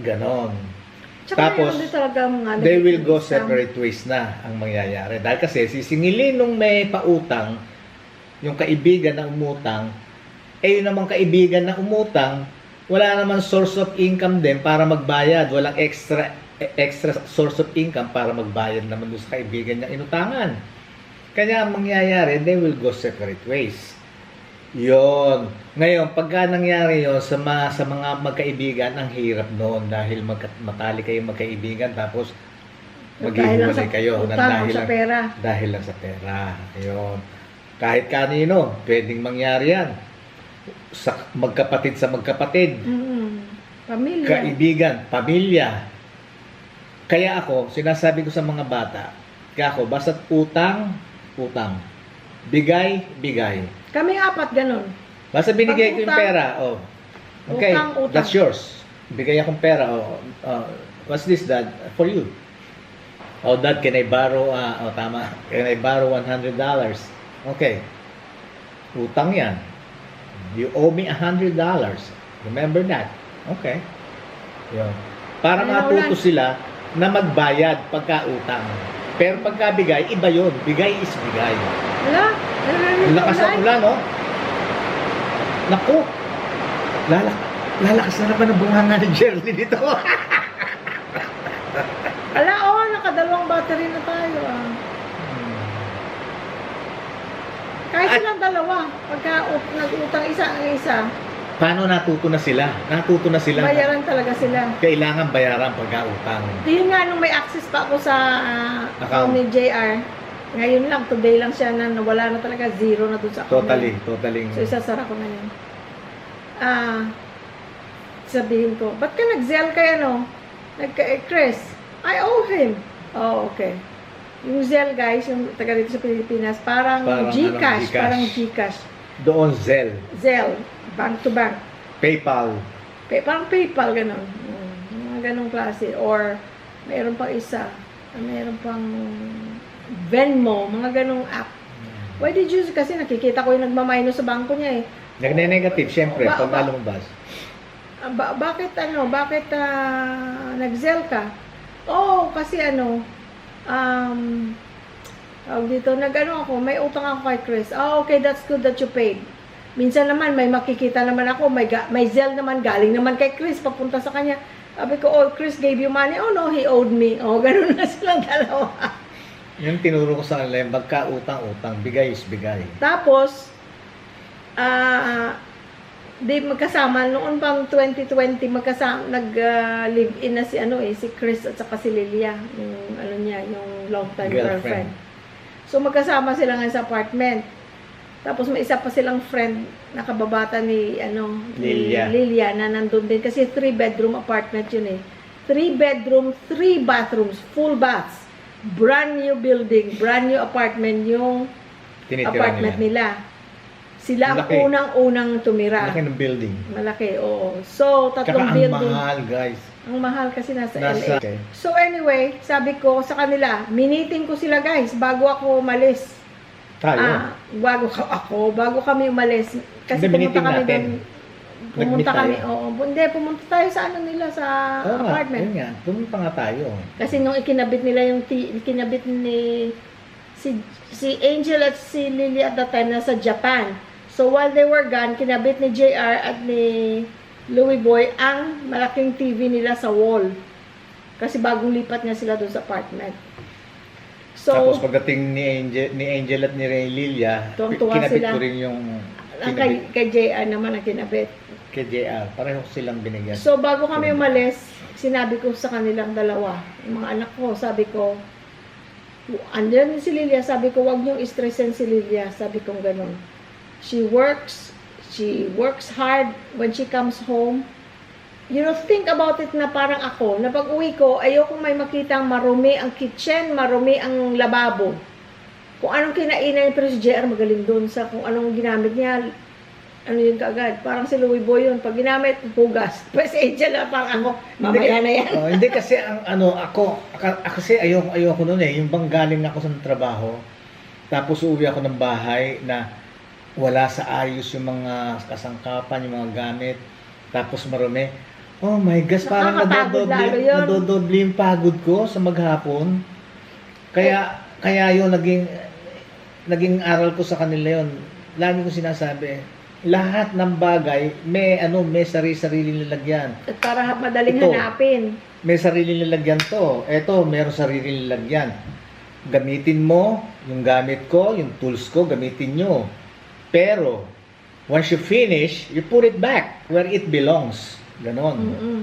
ganon. Tapos they will go separate ways na ang mangyayari dahil kasi sisingilin nung may pautang yung kaibigan na umutang yun namang kaibigan na umutang wala naman source of income din para magbayad, walang extra source of income para magbayad naman doon sa kaibigan niyang inutangan. Kaya ang mangyayari, they will go separate ways. Yon. Ngayon, pagka nangyari yon sa mga magkaibigan, ang hirap noon dahil matali kayong magkaibigan tapos maghihiwalay kayo ng utang o sa pera. dahil lang sa pera. Ayun. Kahit kanino, pwedeng mangyari yan. Magkapatid sa magkapatid, Pamilya. kaibigan, pamilya. Kaya ako, sinasabi ko sa mga bata, kaya ako, basta't utang, utang. Bigay, bigay. Kaming apat ganun. Basta binigay ko yung Pag-utang, pera, oh. Okay, utang. that's yours. Bigay akong pera, oh. What's this, Dad? For you. Oh, Dad, can I borrow, tama, can I borrow $100? Okay. Utang yan. You owe me $100. Remember that. Okay. Yun. Para Ayaw matuto lang. sila na magbayad pagka utang. Pero pagka bigay, iba yun. Bigay is bigay. Wala. Ang lakas ng ulan, no? Naku! Lalakas na naman ang bunganga ni Jerry dito. Ala, nakadalawang battery na tayo ah. Kahit Ay. silang dalawa, pagka nag-utang isa ang isa, Paano natuto na sila? Natuto na sila. bayaran talaga sila. Kailangan bayaran pagka utang. Yun nga, nung may access pa ako sa Account. account ni JR, ngayon lang, today lang siya na nawala na talaga, zero na dun sa account. Totally. So, isasara ko na yun. Sabihin ko, ba't ka nag-Zelle kay ano? Chris, I owe him. Oh, okay. Yung Zelle, guys, yung taga dito sa Pilipinas, parang GCash. Gcash. Parang GCash. Doon, Zelle, Zelle, bank to bank. PayPal. Parang PayPal, gano'n. Mga ganong klase. Or, mayroon pang isa. Mayroon pang Venmo, mga ganong app. Why did you, kasi nakikita ko yung nagmaminus sa bangko niya eh. Nagne-negative, syempre, pag Ba- lumabas. Bakit nag-Zelle ka? Oh, kasi tawag dito, ako, may utang ako kay Chris. Okay, that's good that you paid. Minsan naman, may makikita naman ako, may Zelle naman, galing naman kay Chris, papunta sa kanya. Sabi ko, oh, Chris gave you money. Oh, no, he owed me. Oh, ganun na silang dalawa. Yung tinuro ko sa kanila, yung magka-utang-utang, bigay is bigay. Tapos, di magkasama, noon pang 2020, nag-live-in na si Chris at saka si Lilia, yung, yung long-time girlfriend. So, magkasama sila ngayon sa apartment. Tapos may isa pa silang friend na kababata ni Lilia na nandun din kasi 3-bedroom apartment yun eh. 3 bedroom, 3 bathrooms, full baths. Brand new building, brand new apartment yung Tinitira apartment nila. Sila ang Malaki. unang-unang tumira. Malaki ng building. Malaki, oo. So, Tsaka tatlong ang building. mahal, guys. Ang mahal kasi nasa LA. Okay. So anyway, sabi ko sa kanila, miniting ko sila guys bago ako umalis. Tayo. Bago kami umalis. Kasi Hindi, pumunta miniting kami natin. doon. Nag-meet tayo. Pumunta tayo sa nila sa Oo nga, apartment. yun nga. Pumunta nga tayo. Kasi nung ikinabit nila ikinabit ni si Angel at si Lily at that time nasa Japan. So while they were gone, kinabit ni JR at ni Louie Boy ang malaking TV nila sa wall. Kasi bagong lipat nga sila doon sa apartment. So, Tapos pagdating ni Angel at ni Lilia, Tuwang-tuwa kinabit sila. ko rin yung ang kinabit kay JR naman ang kinabit. kay JR. Pareho silang binigyan. So bago kami umalis, sinabi ko sa kanilang dalawa, yung mga anak ko, sabi ko, andyan si Lilia, sabi ko, wag niyong stressin si Lilia, sabi ko gano'n. She works hard when she comes home. You know, think about it na parang ako, na pag uwi ko, ayokong may makitang marumi ang kitchen, marumi ang lababo. Kung anong kinainan, pero si JR magaling doon sa kung anong ginamit niya, ano yun kaagad. Parang si Louie Boy yun, pag ginamit, hugas. Pero si Angel na parang ako, mamaya na yan. Hindi kasi kasi ayoko noon eh, yung bang galing ako sa trabaho, tapos uuwi ako ng bahay na wala sa ayos yung mga kasangkapan, yung mga gamit, tapos marumi. Oh my gosh, parang Nakakapagod lalo yun. nadodoble yung pagod ko sa maghapon. Kaya yun, naging aral ko sa kanila yun. Lagi ko sinasabi, lahat ng bagay, may sarili-sarili lalagyan. At para madaling Ito. hanapin. May sarili lalagyan to. Eto, meron sarili lalagyan. Gamitin mo, yung gamit ko, yung tools ko, gamitin nyo. Pero, Once you finish, you put it back where it belongs. Ganon. Mm-mm.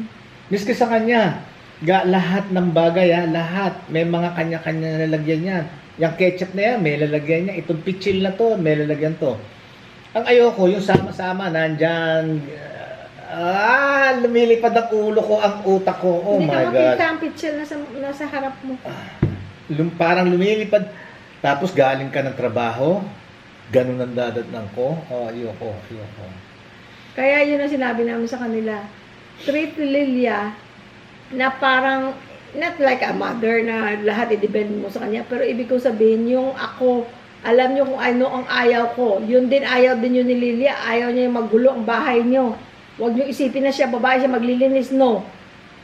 Miski sa kanya, lahat ng bagay, lahat, may mga kanya-kanya na lalagyan yan. Yung ketchup na yan, may lalagyan niya. Itong pitchil na to, may lalagyan to. Ang ayoko, yung sama-sama, nandyan, lumilipad ang ulo ko, ang utak ko. Oh Hindi my ka God. makita ang picture nasa harap mo. Parang lumilipad. Tapos galing ka ng trabaho, ganun ang dadatnan ko. Ayoko. Kaya yun ang sinabi namin sa kanila. Treat Lilia na parang, not like a mother na lahat i-depend mo sa kanya, pero ibig kong sabihin, yung ako, alam nyo kung ano ang ayaw ko. Yun din, ayaw din yun ni Lilia. Ayaw niya yung magulo ang bahay nyo. Huwag nyo isipin na siya, babae siya maglilinis. No.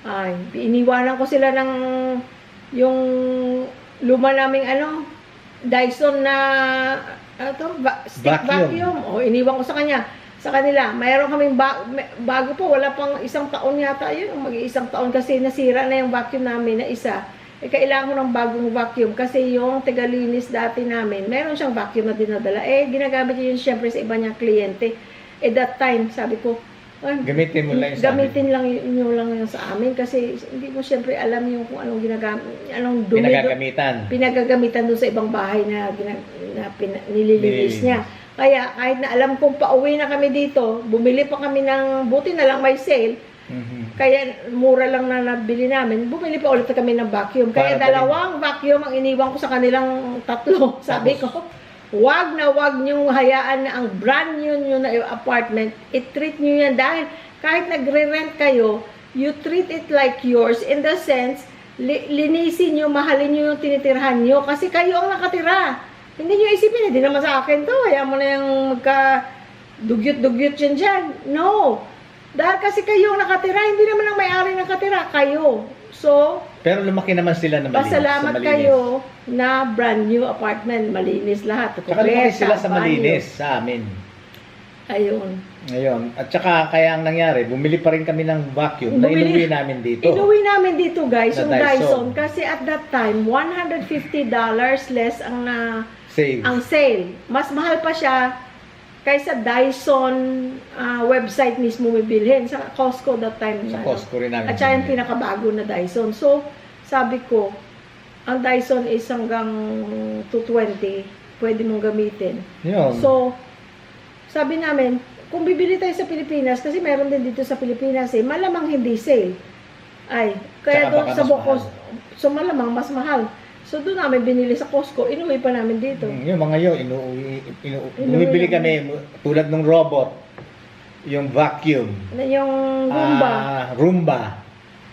Ay, iniwanan ko sila ng yung luma naming Dyson na stick vacuum. O, iniwan ko sa kanila. Mayroon kaming bago po, wala pang 1 taon yata yun. Mag-1 taon kasi nasira na yung vacuum namin na isa. Kailangan ko ng bagong vacuum kasi yung tagalinis dati namin, meron siyang vacuum na dinadala. Ginagamit niya yun siyempre sa iba niyang kliyente. That time, sabi ko, Gamitin mo lang yung sa amin. gamitin lang nyo lang yung sa amin kasi hindi mo siyempre alam yung kung anong anong dumi pinagagamitan doon sa ibang bahay na nililinis niya. Kaya kahit na alam kong pauwi na kami dito, bumili pa kami ng, buti na lang may sale, kaya mura lang na nabili namin, bumili pa ulit kami ng vacuum. Kaya dalawang vacuum ang iniwan ko sa kanilang 3. Sabi ko, wag niyong hayaan na ang brand new nyo na apartment, i-treat nyo yan dahil kahit nagre-rent kayo, you treat it like yours in the sense, linisin nyo, mahalin nyo yung tinitirhan nyo kasi kayo ang nakatira. Hindi nyo isipin, hindi naman sa akin to, hayaan mo na yung magka-dugyot-dugyot dyan. No. Dahil kasi kayo ang nakatira, hindi naman ang may-ari nakatira, kayo. So, pero lumaki naman sila na malinis. Pasalamat kayo na brand new apartment, malinis lahat. Saka lumaki sila sa malinis sa amin. Ayun. Ngayon, at saka kaya ang nangyari, bumili pa rin kami ng vacuum na inuwi namin dito. Inuwi namin dito guys, Sa yung Dyson. Kasi at that time, $150 less ang sale. Mas mahal pa siya kaysa Dyson website mismo bibilhin. Sa Costco that time. Sa Costco rin namin. At siya yung pinakabago na Dyson. So, sabi ko, ang Dyson is hanggang 220. Pwede mong gamitin. Yun. So, sabi namin, kung bibili tayo sa Pilipinas, kasi meron din dito sa Pilipinas malamang hindi sale. Kaya doon sa Bocos, so malamang mas mahal. So doon namin binili sa Costco, inuwi pa namin dito. Yung mga yun, bumibili kami tulad ng robot, yung vacuum. Yung Roomba. Roomba.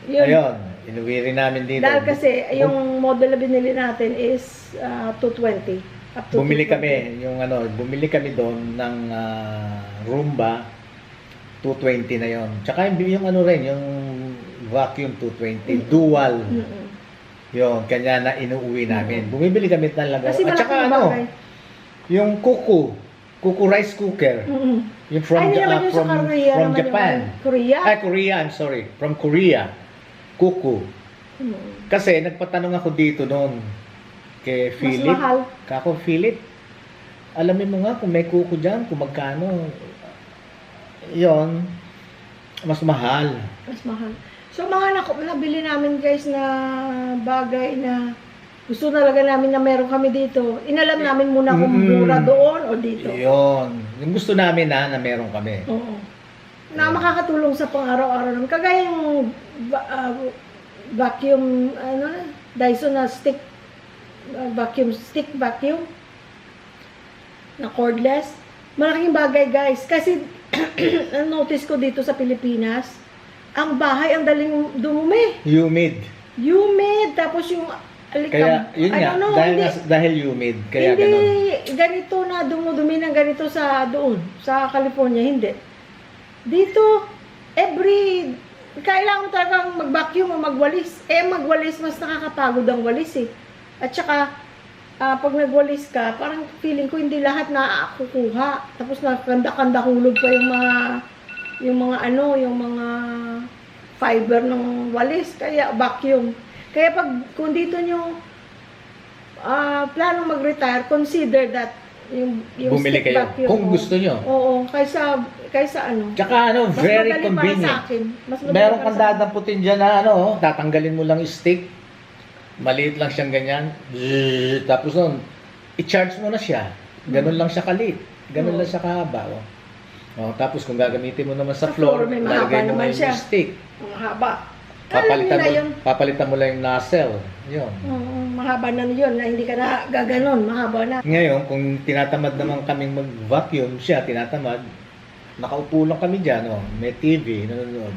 Yun. Ayun, inuwi rin namin dito. Dahil kasi yung model na binili natin is 220. Bumili kami doon ng Roomba 220 na yon. Tsaka yung yung vacuum 220 dual. Yon, kanya na inuuwi namin. Bumibili kami talaga. Kasi at saka yung Kuku rice cooker. Yung from Japan. Korea, I'm sorry. From Korea. Kuku. Kasi nagpatanong ako dito noon kay Philip. Mas mahal. Kako, Philip, alamin mo nga kung may kuko dyan, kung magkano. Yon, mas mahal. Mas mahal. So, mga nabili namin guys na bagay na gusto talaga namin na meron kami dito. Inalam namin muna kung mura doon o dito. Yon, yung gusto namin na meron kami. Oo. Na makakatulong sa pang-araw-araw namin. Kagaya yung vacuum, Dyson na stick vacuum na cordless. Malaking bagay guys kasi notice ko dito sa Pilipinas ang bahay ang daling dumumi, humid tapos yung kaya yun dahil humid kaya hindi ganito na dumudumi ng ganito sa doon sa California, hindi dito kailangan talagang mag-vacuum o magwalis. Magwalis mas nakakapagod ang walis at saka, pag nagwalis ka, parang feeling ko hindi lahat na kukuha. Tapos nakanda-kanda hulog pa yung mga fiber ng walis. Kaya vacuum. Kaya kung dito nyo planong mag-retire, consider that yung Bumili stick kayo. vacuum, Kung oo. gusto nyo. Oo, kaysa ano. Tsaka ano, Mas very madali para sa convenient. akin. Mas madali Meron para kang sa akin. dadamputin dyan na ano, tatanggalin mo lang yung stick. Maliit lang siyang ganyan. Zzz, tapos nun, i-charge mo na siya. Ganun lang siya kalit. Ganun Oo. lang siya kahaba. Oh. Oh, tapos kung gagamitin mo naman sa Sa floor, floor, may mahaba lalagay mo naman ngayon siya. yung stick. Ang haba. Alam niyo Papalitan na mo, yun. papalitan mo lang yung nozzle. Yun. Oo, mahaba na yun, na hindi ka na gaganon, mahaba na. Ngayon, kung tinatamad naman kaming mag-vacuum, siya tinatamad, nakaupo lang kami dyan, oh, may TV, nanonood.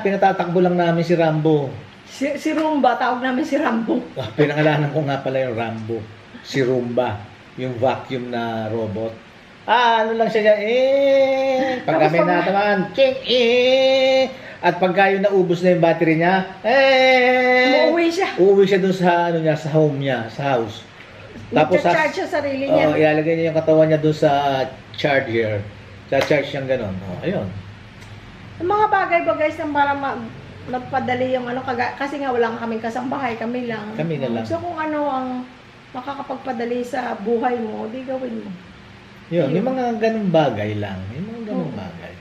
Pinatatakbo lang namin si Rambo. Si Rumba, tawag namin si Rambo. Pinangalanan ko nga pala yung Rambo. Si Roomba, yung vacuum na robot. Ano lang siya dyan, pag Tapos kami pag- natamaan, ching, at pagka yung naubos na yung battery niya, Umuwi siya. uuwi siya dun sa, ano niya, sa home niya, sa house. Tapos, Nagcha-charge siya sarili niya. ilalagay niya yung katawan niya dun sa charger. Sa charge siyang ganun. Ayun. Yung mga bagay ba guys, na para magpadali yung ano, kasi nga wala kaming kasambahay, kami lang. Kami na lang. So kung ano ang makakapagpadali sa buhay mo, di gawin mo. Yun, may Ayun. mga ganung bagay lang. May mga ganung Oo. bagay.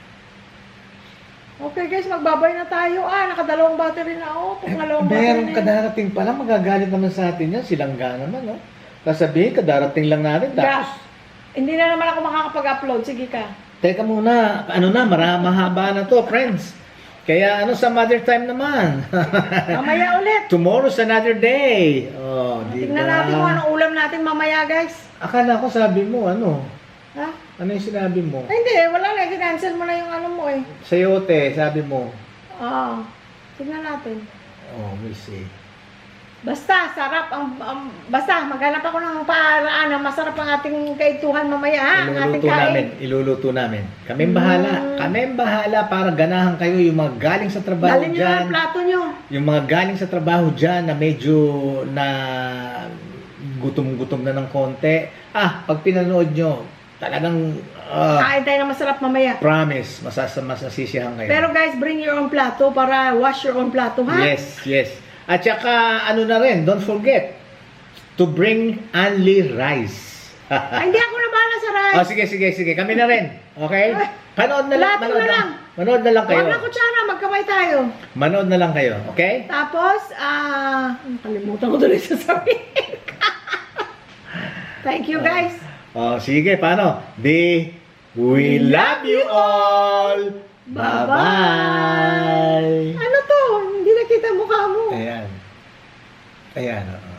Okay guys, magbabay na tayo. Nakadalawang battery na ako. Pangalawang battery Meron na yun. kadarating pa lang, magagalit naman sa atin yan. Silangga naman, no? Sasabihin, kadarating lang natin. Tapos, Hindi na naman ako makakapag-upload. Sige ka. teka muna, ano na, mahaba na to, friends. Kaya ano sa mother time naman? Mamaya ulit. Tomorrow's another day. Oh, di Tingnan ba? natin kung anong ulam natin mamaya guys. Akala ko sabi mo, ano? Ha? Ano yung sinabi mo? Ay, hindi. Wala na. Cancel mo na yung ano mo eh. Sayote, sabi mo. Tingnan natin. Oh, we'll see. Basta, sarap. Basta, maghanap ako ng paraan na masarap ang ating kaituhan mamaya, ha? Ang ating Iluluto kain. namin, iluluto namin. Kaming bahala. Kaming bahala para ganahan kayo yung mga galing sa trabaho Dalhin nyo na dyan. ang plato nyo. Yung mga galing sa trabaho dyan na medyo na gutom-gutom na ng konti. Pag pinanood nyo, talagang Kain tayo na masarap mamaya. promise, masasisiyahan kayo. Pero guys, bring your own plato para wash your own plato, ha? Yes, yes. At saka, ano na rin, don't forget to bring only rice. Ay, hindi ako na bahala sa rice. Sige. Kami na rin. Okay? Panood na lang. Plato na lang. Manood na lang kayo. Huwag na kutsara, magkamay tayo. Manood na lang kayo. Okay? Tapos, kalimutan ko tuloy sasabihin. Thank you, guys. Sige, paano? We love you all. Bye-bye. Ano to? Hindi nakita mukha mo. Ayan. Oo.